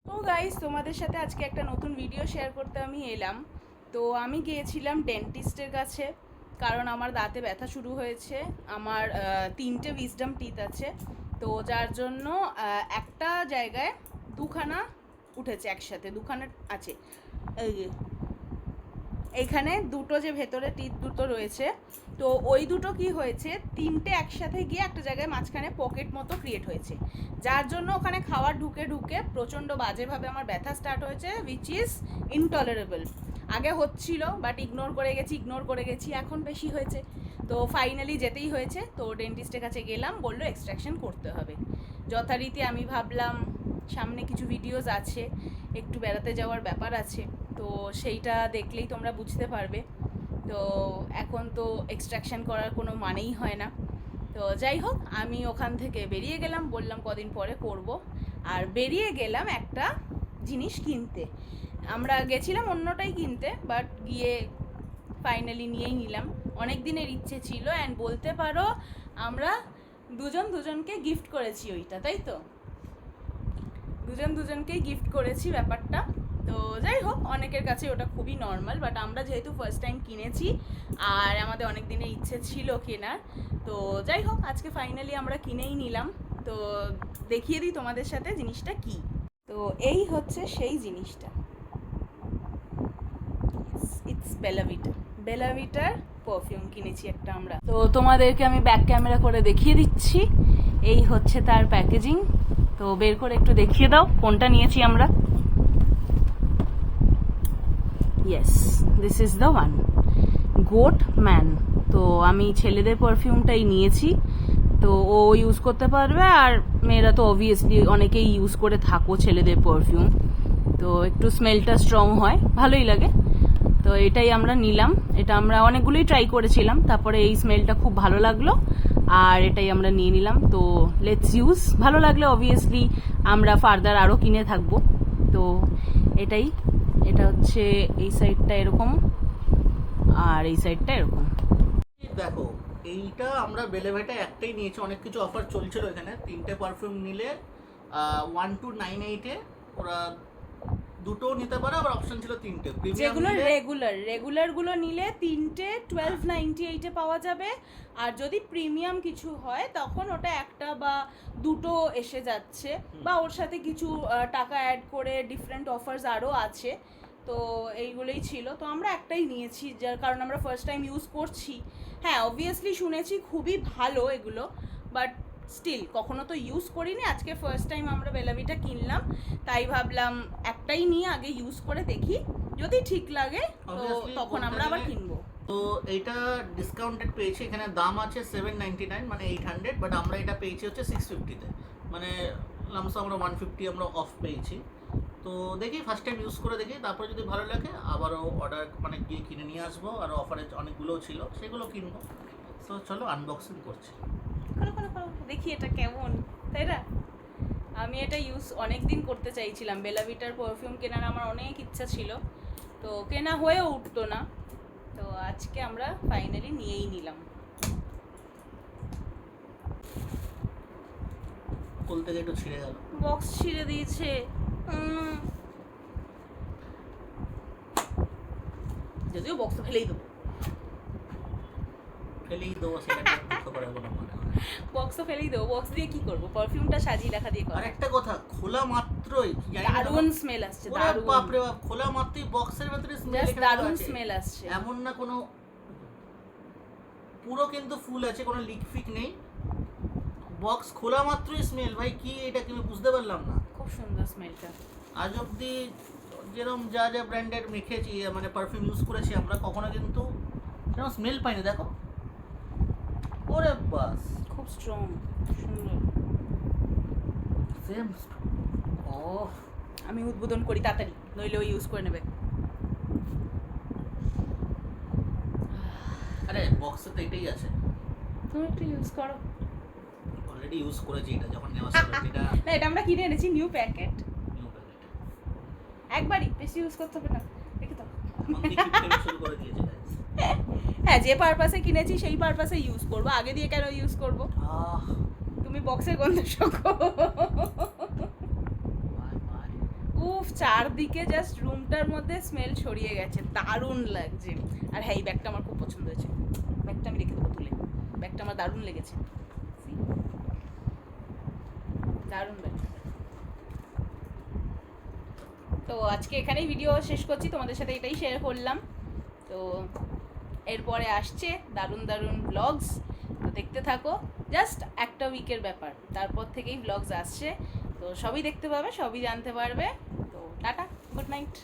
তো গাইস, তোমাদের সাথে আজকে একটা নতুন ভিডিও শেয়ার করতে আমি এলাম। তো আমি গিয়েছিলাম ডেন্টিস্টের কাছে, কারণ আমার দাঁতে ব্যথা শুরু হয়েছে। আমার 3টে উইজডম টিথ আছে, তো যার জন্য একটা জায়গায় দুখানা উঠেছে, একসাথে দুখানা আছে। এই যে এইখানে দুটো যে ভেতরে টিথ দুটো রয়েছে, তো ওই দুটো কি হয়েছে, 3টে একসাথে গিয়ে একটা জায়গায় মাঝখানে পকেট মতো ক্রিয়েট হয়েছে, যার জন্য ওখানে খাবার ঢুকে ঢুকে প্রচণ্ড বাজেভাবে আমার ব্যথা স্টার্ট হয়েছে, উইচ ইজ ইনটলারেবল। আগে হচ্ছিল, বাট ইগনোর করে গেছি, এখন বেশি হয়েছে। তো ফাইনালি যেতেই হয়েছে। তো ডেন্টিস্টের কাছে গেলাম, বললো এক্সট্রাকশন করতে হবে। যথারীতি আমি ভাবলাম সামনে কিছু ভিডিওস আছে, একটু বেড়াতে যাওয়ার ব্যাপার আছে, তো সেইটা দেখলেই তোমরা বুঝতে পারবে। তো এখন তো এক্সট্রাকশন করার কোনো মানেই হয় না। তো যাই হোক, আমি ওখান থেকে বেরিয়ে গেলাম, বললাম কদিন পরে করব। আর বেরিয়ে গেলাম একটা জিনিস কিনতে। আমরা গেছিলাম অন্যটাই কিনতে, বাট গিয়ে ফাইনালি নিয়েই নিলাম। অনেক দিনের ইচ্ছে ছিল, অ্যান্ড বলতে পারো আমরা দুজনকে গিফট করেছি ওইটা, তাই তো? দুজনকেই গিফট করেছি ব্যাপারটা। তো যাই হোক, অনেকের কাছে ওটা খুবই নর্মাল, বাট আমরা যেহেতু ফার্স্ট টাইম কিনেছি আর আমাদের অনেক দিনের ইচ্ছে ছিল কেনার, তো যাই হোক আজকে ফাইনালি আমরা কিনেই নিলাম। তো দেখিয়ে দিই তোমাদের সাথে জিনিসটা কি। তো এই হচ্ছে সেই জিনিসটা, ইটস বেলাভিটার পারফিউম কিনেছি একটা আমরা। তো তোমাদেরকে আমি ব্যাক ক্যামেরা করে দেখিয়ে দিচ্ছি, এই হচ্ছে তার প্যাকেজিং। তো বের করে একটু দেখিয়ে দাও কোনটা নিয়েছি আমরা। Yes, this is the one, goat man. তো আমি ছেলেদের পারফিউমটাই নিয়েছি, তো ও ইউজ করতে পারবে, আর মেয়েরা তো অবভিয়াসলি অনেকেই ইউজ করে থাকো ছেলেদের পারফিউম, তো একটু স্মেলটা স্ট্রং হয়, ভালোই লাগে। তো এটাই আমরা নিলাম, এটা আমরা অনেকগুলোই ট্রাই করেছিলাম, তারপরে এই স্মেলটা খুব ভালো লাগলো আর এটাই আমরা নিয়ে নিলাম। তো লেটস ইউজ, ভালো লাগলে অবভিয়াসলি আমরা ফার্দার আরও কিনে থাকবো। তো এটাই, এটা হচ্ছে এই সাইডটা এরকম আর এই সাইডটা এরকম। দেখো, এইটা আমরা বেলেভেটে একটাই নিয়েছি, অনেক কিছু অফার চলছিল এখানে। 3টে পারফিউম নিলে 1298-এ ওরা দুটোও নিতে পারে, আবার অপশন ছিল 3টে। যেগুলো রেগুলারগুলো নিলে 3টে 1298-এ পাওয়া যাবে, আর যদি প্রিমিয়াম কিছু হয় তখন ওটা একটা বা দুটো এসে যাচ্ছে, বা ওর সাথে কিছু টাকা অ্যাড করে ডিফারেন্ট অফার্স আরও আছে। তো এইগুলোই ছিল, তো আমরা একটাই নিয়েছি, যার কারণ আমরা ফার্স্ট টাইম ইউজ করছি। হ্যাঁ, অবভিয়াসলি শুনেছি খুবই ভালো এগুলো, বাট স্টিল কখনো তো ইউজ করিনি, আজকে ফার্স্ট টাইম আমরা বেলাভিটা কিনলাম, তাই ভাবলাম একটাই নিয়ে আগে ইউজ করে দেখি, যদি ঠিক লাগে তো তখন আমরা আবার কিনবো। তো এইটা ডিসকাউন্টেড পেয়েছি, এখানে দাম আছে 799, মানে 800, বাট আমরা এটা পেয়েছি হচ্ছে 650-তে, মানে লামসা আমরা 150 আমরা অফ পেয়েছি। তো দেখি, ফার্স্ট টাইম ইউজ করে দেখি, তারপরে যদি ভালো লাগে আবারও অর্ডার মানে গিয়ে কিনে নিয়ে আসবো। আর অফারে অনেকগুলো ছিল, সেগুলো কিনবো। তো চলো আনবক্সিং করছি। দেখি এটা কেমন, তাই না? আমি এটা ইউজ অনেক দিন করতে চাইছিলাম, বেলাভিটার পারফিউম কেনার আমার অনেক ইচ্ছা ছিল, তো কেনা হয়েও উঠতো না। তো আজকে আমরা ফাইনালি নিয়েই নিলাম। কোল থেকে একটু ছিঁড়ে গেল, বক্স ছিঁড়ে দিয়েছে। যদিও বক্স তো ফেলেই দেবো, সেটা দুঃখ করার কোনো মানে হয় না। বক্স তো ফেলেই দেবো, বক্স দিয়ে কি করবো? পারফিউমটা সাজিয়ে রাখা দিয়ে আর করবো। একটা কথা, খোলা মাত্রই দারুণ স্মেল আসছে, দারুণ, বাপরে বাপ, খোলা মাত্রই বক্সের ভেতরে স্মেল, জাস্ট দারুণ স্মেল আসছে। এমন না কোনো, পুরো কিন্তু ফুল আছে, কোনো লিক ফিক নেই। বক্স খোলা মাত্রই স্মেল, ভাই কি এটা কি আমি বুঝতে পারলাম না। খুব সুন্দর স্মেলটা। আজ অব্দি যেরকম যা যা ব্র্যান্ডের মেখেছি, মানে পারফিউম ইউজ করেছি আমরা, কখনো কিন্তু সেরকম স্মেল পাইনি। দেখো, ওরে বাস, খুব স্ট্রং, সুন্দর। সেম। ও, আমি উদ্বোধন করি তাড়াতাড়ি, নইলে ও ইউজ করে নেবে। আরে বক্সে তো এটাই আছে, তুমি একটু ইউজ করো। অলরেডি ইউজ করেছি এটা যখন নেওয়া ছিল। এটা না, এটা আমরা কিনে এনেছি নিউ প্যাকেট, নিউ প্যাকেট, একবারই, বেশি ইউজ করতে হবে না, রেখে দাও। এখন থেকে কিপটেমি শুরু করে দিয়েছে guys। হ্যাঁ, যে পারপাসে কিনেছি সেই পারপাসে ইউজ করবো, আগে দিয়ে কেন ইউজ করবো? তুমি বক্সের গন্ধ শোকো। মাই মাই, উফ, চারদিকে জাস্ট রুমটার মধ্যে স্মেল ছড়িয়ে গেছে, দারুণ লাগছে। আর হ্যাঁ, এই ব্যাগটা আমার খুব পছন্দ হয়েছে, ব্যাগটা আমি রেখে দেবো তুলে, ব্যাগটা আমার দারুণ লেগেছে। See? দারুণ ব্যাগ। তো আজকে এখানেই ভিডিও শেষ করছি, তোমাদের সাথে এটাই শেয়ার করলাম। তো এরপরে আসছে দারুণ দারুণ ব্লগস, তো দেখতে থাকো। জাস্ট একটা উইকের ব্যাপার, তারপর থেকেই ব্লগস আসছে, তো সবই দেখতে পাবে, সবই জানতে পারবে। তো টাটা, গুড নাইট।